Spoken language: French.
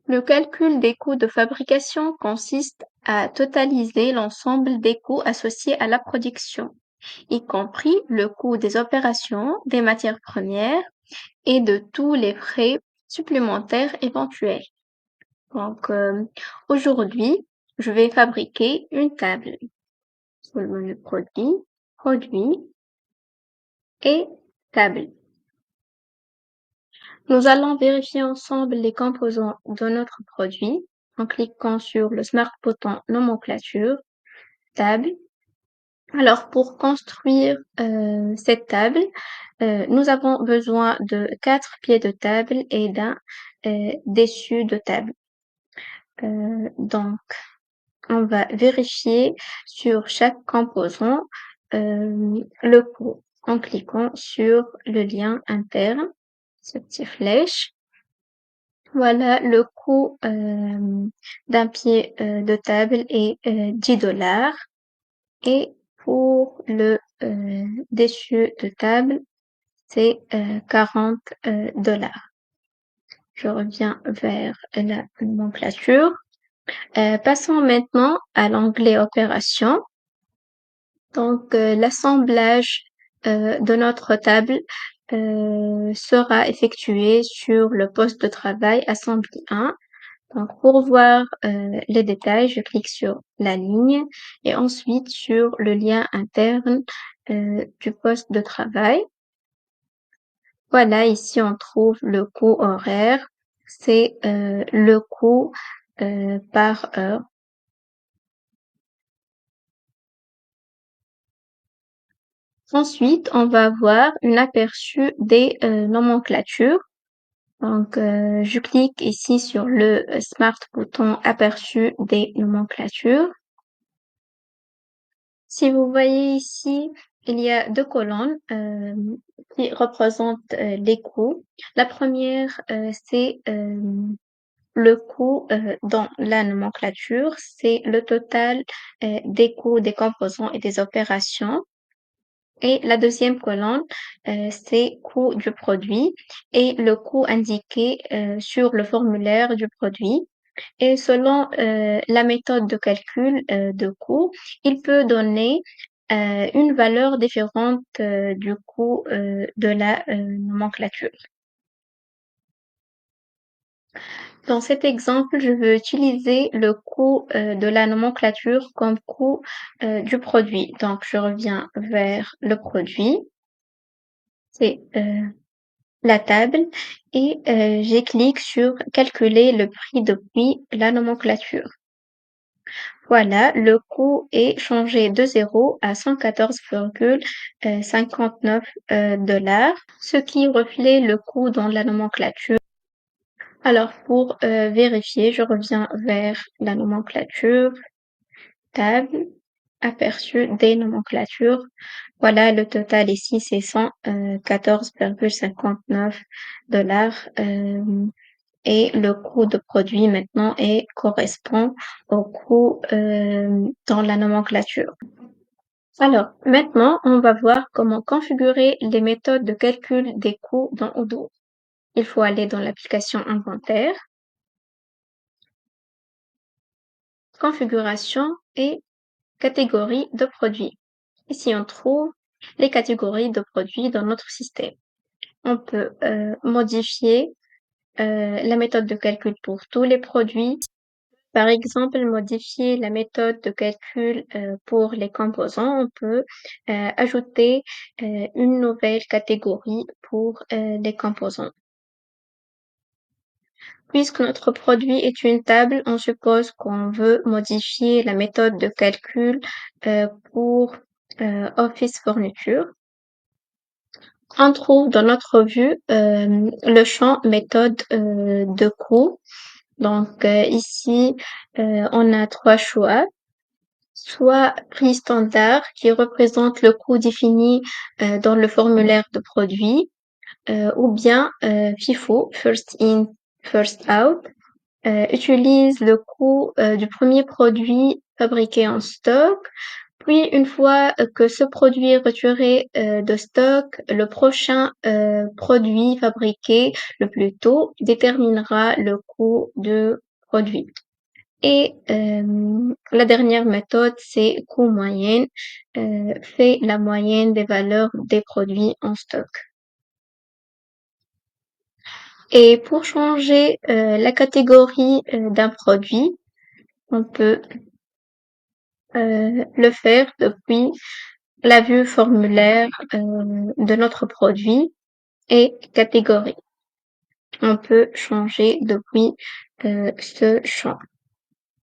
Le calcul des coûts de fabrication consiste à totaliser l'ensemble des coûts associés à la production, y compris le coût des opérations, des matières premières et de tous les frais supplémentaires éventuels. Donc, aujourd'hui, je vais fabriquer une table. Sur le menu produit et table. Nous allons vérifier ensemble les composants de notre produit en cliquant sur le Smart bouton Nomenclature, Table. Alors, pour construire cette table, nous avons besoin de 4 pieds de table et d'un dessus de table. Donc, on va vérifier sur chaque composant le coût en cliquant sur le lien interne, ce petit flèche. Voilà, le coût d'un pied de table est $10 et pour le dessus de table, c'est $40. Je reviens vers la nomenclature. Passons maintenant à l'onglet Opérations. Donc, l'assemblage de notre table sera effectué sur le poste de travail Assembly 1. Donc, pour voir les détails, je clique sur la ligne et ensuite sur le lien interne du poste de travail. Voilà, ici on trouve le coût horaire, c'est le coût par heure. Ensuite, on va voir un aperçu des nomenclatures. Donc, je clique ici sur le Smart bouton aperçu des nomenclatures. Si vous voyez ici, il y a deux colonnes qui représentent les coûts. La première, c'est le coût dans la nomenclature, c'est le total des coûts des composants et des opérations. Et la deuxième colonne, c'est coût du produit et le coût indiqué sur le formulaire du produit. Et selon la méthode de calcul de coût, il peut donner une valeur différente du coût de la nomenclature. Dans cet exemple, je veux utiliser le coût de la nomenclature comme coût du produit. Donc, je reviens vers le produit, c'est la table, et je clique sur calculer le prix depuis la nomenclature. Voilà, le coût est changé de 0 à 114,59 $, ce qui reflète le coût dans la nomenclature. Alors, pour vérifier, je reviens vers la nomenclature, table, aperçu des nomenclatures. Voilà, le total ici, c'est 114,59 $. Et le coût de produit maintenant correspond au coût dans la nomenclature. Alors, maintenant, on va voir comment configurer les méthodes de calcul des coûts dans Odoo. Il faut aller dans l'application Inventaire, Configuration et Catégorie de produits. Ici, on trouve les catégories de produits dans notre système. On peut modifier la méthode de calcul pour tous les produits. Par exemple, modifier la méthode de calcul pour les composants. On peut ajouter une nouvelle catégorie pour les composants. Puisque notre produit est une table, on suppose qu'on veut modifier la méthode de calcul pour Office Fourniture. On trouve dans notre vue le champ méthode de coût. Donc ici, on a trois choix. Soit prix standard qui représente le coût défini dans le formulaire de produit, ou bien FIFO, First In, First Out, utilise le coût du premier produit fabriqué en stock Puis, une fois que ce produit est retiré de stock, le prochain produit fabriqué le plus tôt déterminera le coût du produit. Et la dernière méthode, c'est coût moyenne, fait la moyenne des valeurs des produits en stock. Et pour changer la catégorie d'un produit, on peut le faire depuis la vue formulaire de notre produit et catégorie. On peut changer depuis ce champ.